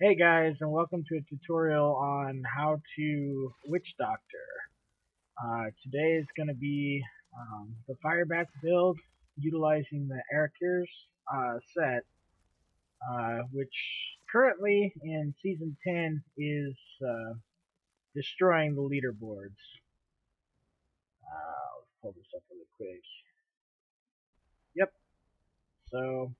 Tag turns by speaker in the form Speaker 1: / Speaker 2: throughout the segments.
Speaker 1: Hey guys, and welcome to a tutorial on how to Witch Doctor. Today is going to be the firebats build utilizing the Arachyr set, which currently in Season 10 is destroying the leaderboards. Let's pull this up really quick. Yep, so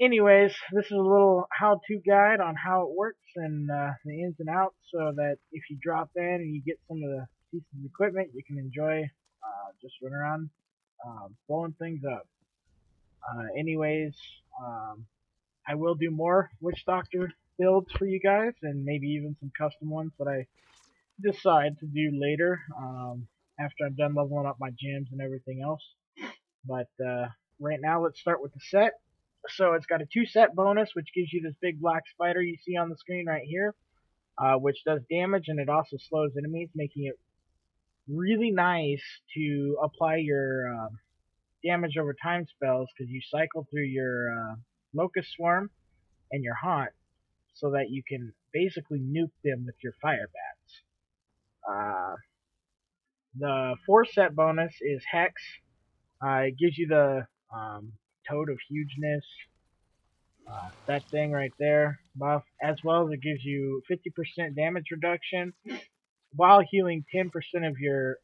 Speaker 1: anyways, this is a little how-to guide on how it works and the ins and outs, so that if you drop in and you get some of the pieces of equipment, you can enjoy just run around blowing things up. Anyways, um, I will do more Witch Doctor builds for you guys, and maybe even some custom ones that I decide to do later after I'm done leveling up my gyms and everything else. But right now, let's start with the set. So it's got a 2-set bonus, which gives you this big black spider you see on the screen right here, which does damage, and it also slows enemies, making it really nice to apply your damage over time spells, because you cycle through your locust swarm and your haunt, so that you can basically nuke them with your firebats. The 4-set bonus is Hex. It gives you the Toad of Hugeness, that thing right there buff, as well as it gives you 50% damage reduction while healing 10% of your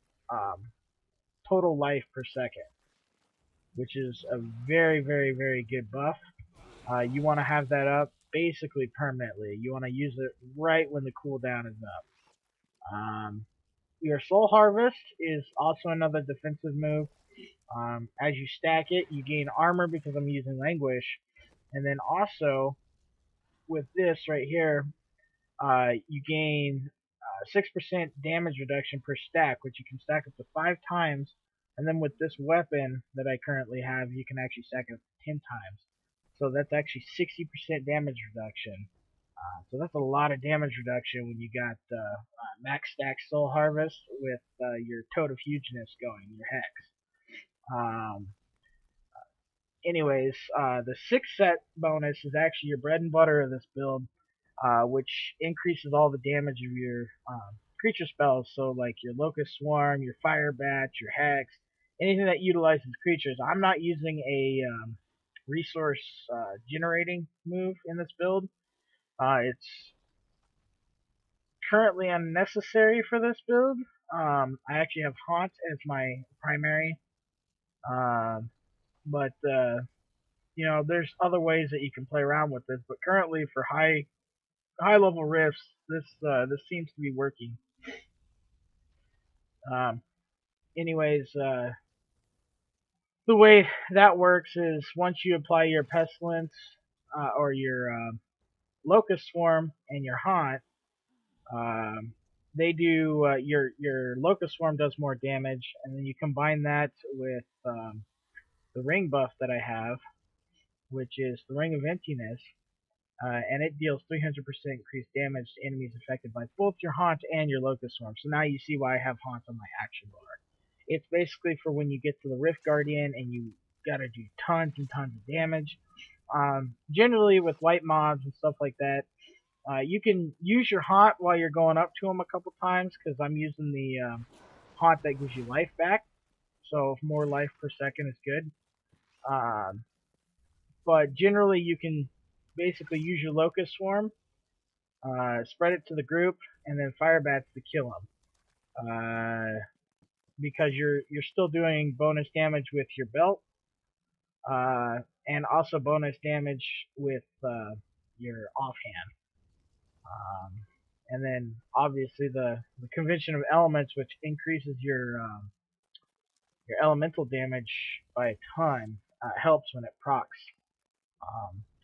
Speaker 1: total life per second, which is a very good buff. You want to have that up basically permanently. You want to use it right when the cooldown is up. Your Soul Harvest is also another defensive move. As you stack it, you gain armor because I'm using Languish, and then also with this right here, you gain 6% damage reduction per stack, which you can stack up to 5 times. And then with this weapon that I currently have, you can actually stack it up to 10 times. So that's actually 60% damage reduction. So that's a lot of damage reduction when you got max stack Soul Harvest with your Toad of Hugeness going, your Hex. Anyways, the 6-set bonus is actually your bread and butter of this build, which increases all the damage of your creature spells. So like your Locust Swarm, your Firebat, your Hex, anything that utilizes creatures. I'm not using a resource generating move in this build. It's currently unnecessary for this build. I actually have Haunt as my primary, but you know, there's other ways that you can play around with this. But currently, for high level rifts, this seems to be working. Um, anyways, the way that works is once you apply your pestilence or your locust swarm and your haunt, they do your locust swarm does more damage, and then you combine that with the ring buff that I have, which is the Ring of Emptiness, and it deals 300% increased damage to enemies affected by both your haunt and your locust swarm. So now you see why I have haunt on my action bar. It's basically for when you get to the Rift Guardian and you gotta do tons and tons of damage. Generally with white mobs and stuff like that, you can use your haunt while you're going up to them a couple times, because I'm using the haunt that gives you life back. So more life per second is good. But generally you can basically use your locust swarm, spread it to the group, and then firebats to kill them. Because you're still doing bonus damage with your belt, and also bonus damage with your offhand. And then obviously the convention of elements, which increases your elemental damage by a ton, helps when it procs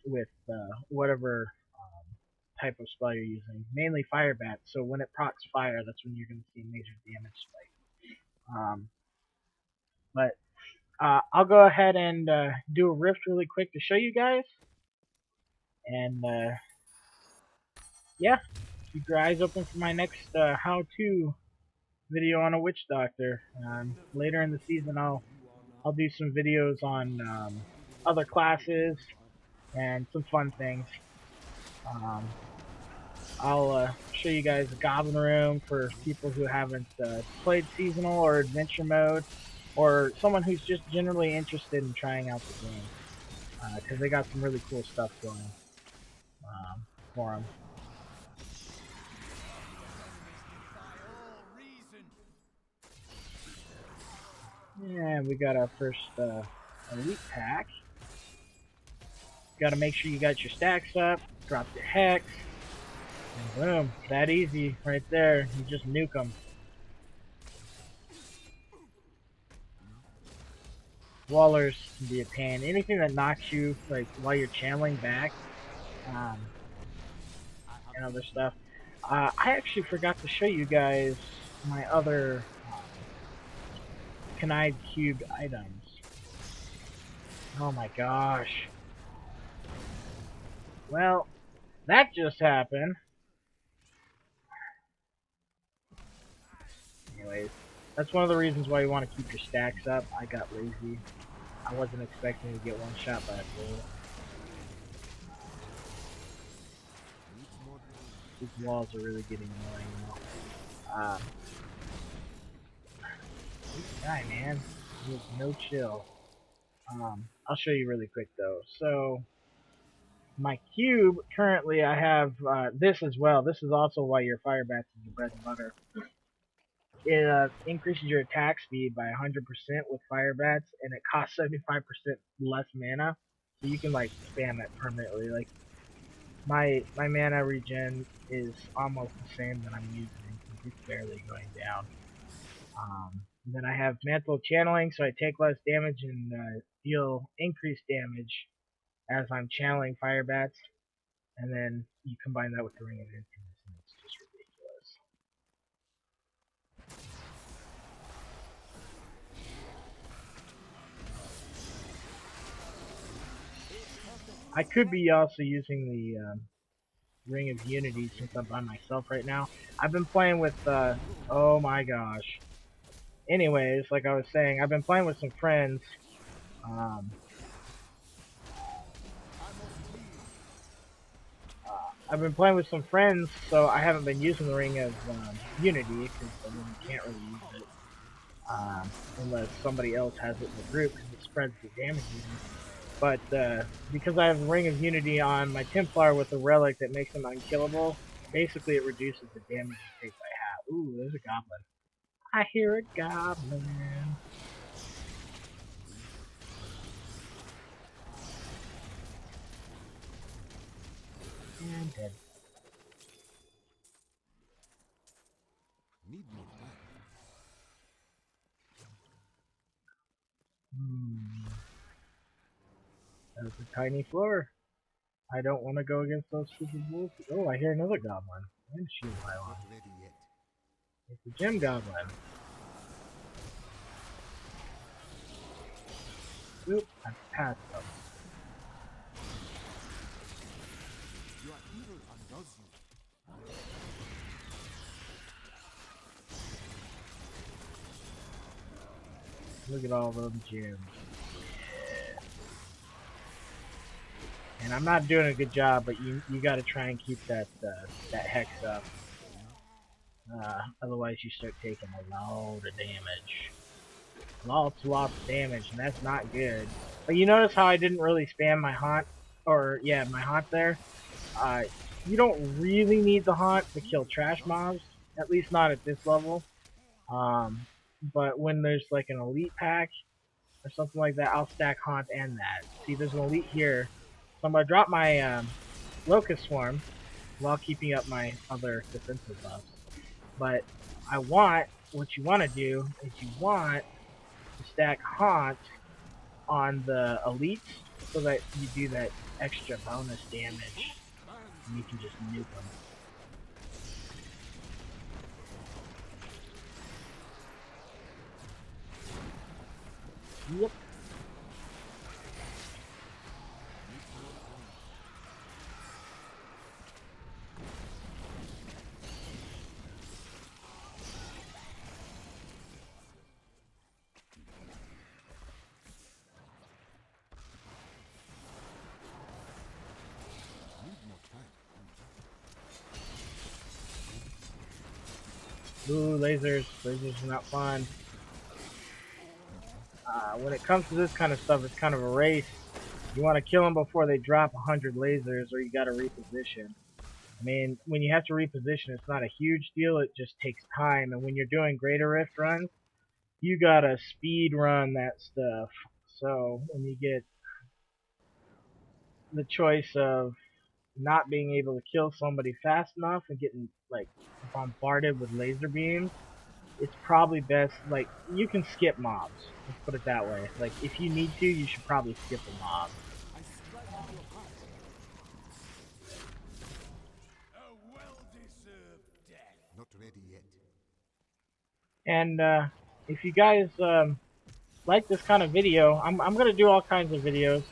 Speaker 1: with whatever type of spell you're using, mainly firebat. So when it procs fire, that's when you're going to see a major damage spike. But I'll go ahead and do a rift really quick to show you guys. And yeah, keep your eyes open for my next how-to video on a witch doctor. Later in the season, I'll do some videos on other classes and some fun things. I'll show you guys a goblin room for people who haven't played seasonal or adventure mode, or someone who's just generally interested in trying out the game, because they got some really cool stuff going for them. And we got our first elite pack. Got to make sure you got your stacks up, drop your hex, and boom, that easy right there. You just nuke them. Wallers can be a pain. Anything that knocks you like while you're channeling back, and other stuff. I actually forgot to show you guys my other Kanai cubed items. Oh my gosh. Well, that just happened. Anyways, that's one of the reasons why you want to keep your stacks up. I got lazy. I wasn't expecting to get one shot by a bull. These walls are really getting annoying now. This guy, man, he has no chill. I'll show you really quick though. So, my cube, currently I have this as well. This is also why your firebats is your bread and butter. It increases your attack speed by 100% with firebats, and it costs 75% less mana, so you can like spam it permanently. Like my mana regen is almost the same that I'm using. It's barely going down. Then I have mantle channeling, so I take less damage and deal increased damage as I'm channeling firebats. And then you combine that with the ring of influence, and it's just ridiculous. I could be also using the ring of unity since I'm by myself right now. I've been playing with, oh my gosh. Anyways, like I was saying, I've been playing with some friends. I've been playing with some friends, so I haven't been using the ring of unity, because I mean, you can't really use it unless somebody else has it in the group, because it spreads the damage even. But because I have the ring of unity on my Templar with a relic that makes them unkillable, basically it reduces the damage you take by half. Ooh, there's a goblin. I hear a goblin. And dead.
Speaker 2: Need more time.
Speaker 1: That was a tiny floor. I don't want to go against those stupid wolves. Oh, I hear another goblin. And shield pylon.
Speaker 2: Not ready yet.
Speaker 1: It's a gem goblin. Oop, I passed them.
Speaker 2: You are evil undoes you.
Speaker 1: Look at all those gems. And I'm not doing a good job, but you got to try and keep that hex up. Otherwise, you start taking a lot of damage. Lots of damage, and that's not good. But you notice how I didn't really spam my haunt, or yeah, my haunt there. You don't really need the haunt to kill trash mobs, at least not at this level. But when there's like an elite pack or something like that, I'll stack haunt and that. See, there's an elite here, so I'm gonna drop my locust swarm while keeping up my other defensive buffs. But what you want to do is you want to stack haunt on the elites so that you do that extra bonus damage and you can just nuke them. Yep. Ooh, lasers. Lasers are not fun. When it comes to this kind of stuff, it's kind of a race. You want to kill them before they drop 100 lasers, or you got to reposition. I mean, when you have to reposition, it's not a huge deal. It just takes time. And when you're doing Greater Rift runs, you gotta speed run that stuff. So when you get the choice of not being able to kill somebody fast enough and getting like bombarded with laser beams, it's probably best, like, you can skip mobs. Let's put it that way. Like, if you need to, you should probably skip a mob.
Speaker 2: I strike at your heart. A well-deserved death. Not ready yet.
Speaker 1: And if you guys like this kind of video, I'm gonna do all kinds of videos.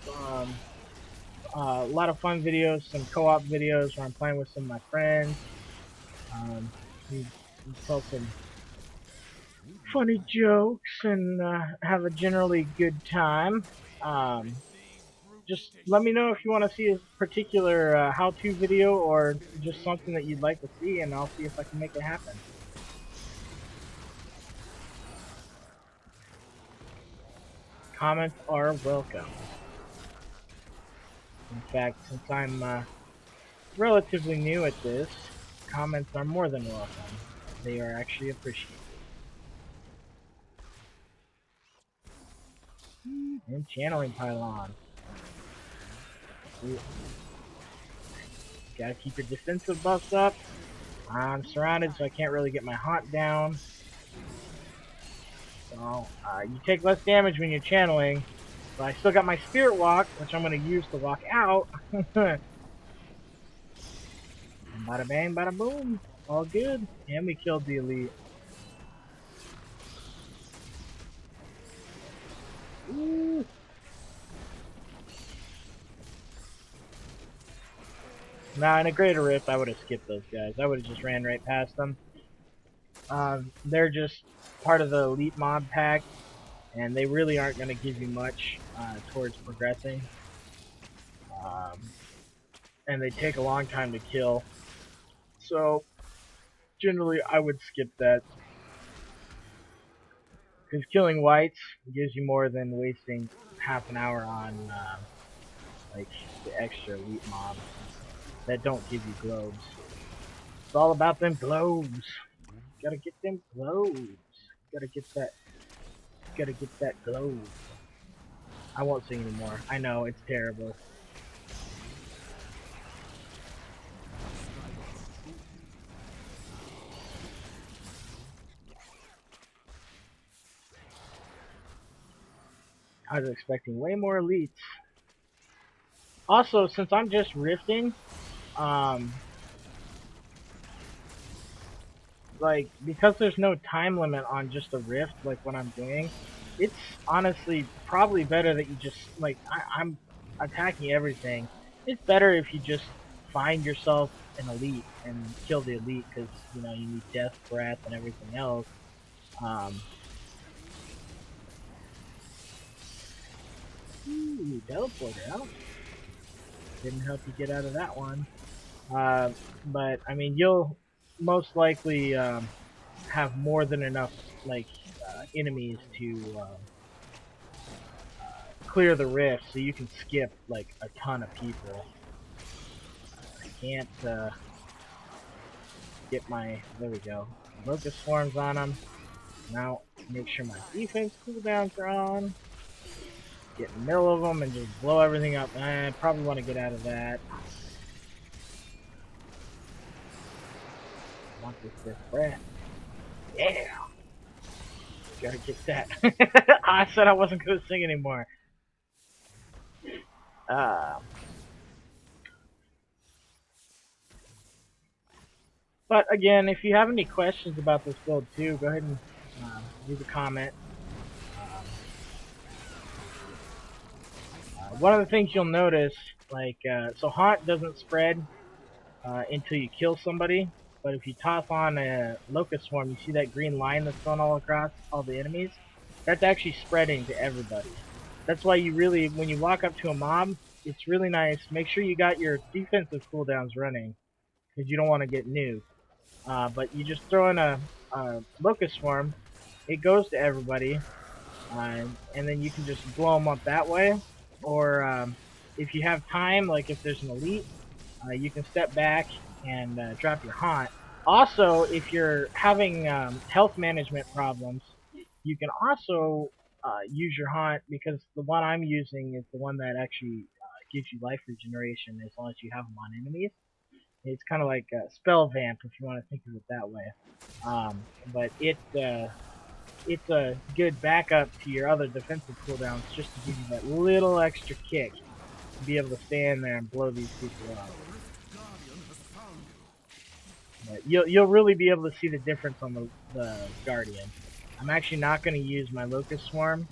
Speaker 1: A lot of fun videos, some co-op videos where I'm playing with some of my friends. We tell some funny jokes and have a generally good time. Just let me know if you want to see a particular how-to video or just something that you'd like to see, and I'll see if I can make it happen. Comments are welcome. In fact, since I'm relatively new at this, comments are more than welcome. They are actually appreciated. And channeling pylon. Ooh. Gotta keep your defensive buffs up. I'm surrounded, so I can't really get my haunt down. So, you take less damage when you're channeling. But I still got my spirit walk, which I'm going to use to walk out. Bada bang, bada boom. All good. And we killed the elite. Ooh. Now, in a Greater Rift, I would have skipped those guys. I would have just ran right past them. They're just part of the elite mob pack, and they really aren't going to give you much towards progressing. And they take a long time to kill. So, generally, I would skip that. Because killing whites gives you more than wasting half an hour on like the extra elite mobs that don't give you globes. It's all about them globes. Gotta get them globes. Gotta get that. Gotta get that globe. I won't sing anymore. I know it's terrible. I was expecting way more elites. Also, since I'm just rifting, like, because there's no time limit on just a rift, like what I'm doing, it's honestly probably better that you just, like, I'm attacking everything. It's better if you just find yourself an elite and kill the elite, because, you know, you need death breath and everything else. Ooh, teleporter out. Didn't help you get out of that one. But, I mean, you'll most likely have more than enough, like, enemies to clear the rift, so you can skip, like, a ton of people. I can't get my... There we go. Locust swarms on them. Now, make sure my defense cooldowns are on. Get in the middle of them and just blow everything up. I probably want to get out of that. I want this fifth breath. Yeah! Gotta get that. I said I wasn't gonna sing anymore. But again, if you have any questions about this build too, go ahead and leave a comment. One of the things you'll notice, like, so haunt doesn't spread until you kill somebody, but if you toss on a locust swarm, you see that green line that's going all across all the enemies? That's actually spreading to everybody. That's why you really, when you walk up to a mob, it's really nice. Make sure you got your defensive cooldowns running, because you don't want to get nuked. But you just throw in a locust swarm, it goes to everybody, and then you can just blow them up that way. Or if you have time, like if there's an elite, you can step back and drop your haunt. Also, if you're having health management problems, you can also use your haunt, because the one I'm using is the one that actually gives you life regeneration as long as you have them on enemies. It's kind of like a spell vamp if you want to think of it that way. But it's a good backup to your other defensive cooldowns just to give you that little extra kick to be able to stand there and blow these people up. But you'll really be able to see the difference on the Guardian. I'm actually not going to use my Locust Swarm,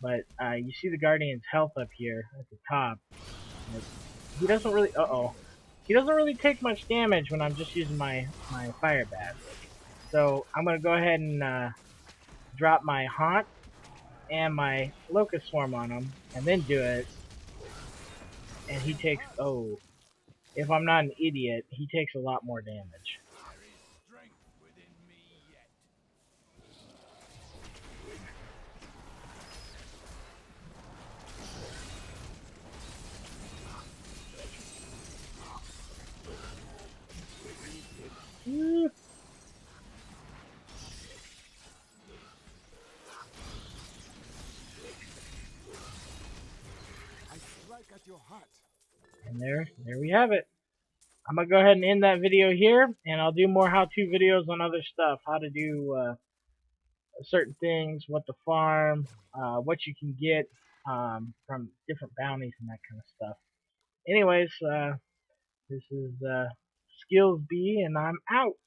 Speaker 1: but you see the Guardian's health up here at the top. He doesn't really. He doesn't really take much damage when I'm just using my firebats. So I'm gonna go ahead and drop my haunt and my locust swarm on him, and then do it. And he takes if I'm not an idiot, he takes a lot more damage.
Speaker 2: There is strength within me yet.
Speaker 1: Mm.
Speaker 2: I strike at your heart.
Speaker 1: And there we have it. I'm gonna go ahead and end that video here, and I'll do more how-to videos on other stuff, how to do certain things, what to farm, what you can get from different bounties and that kind of stuff. Anyways, this is Skills B, and I'm out.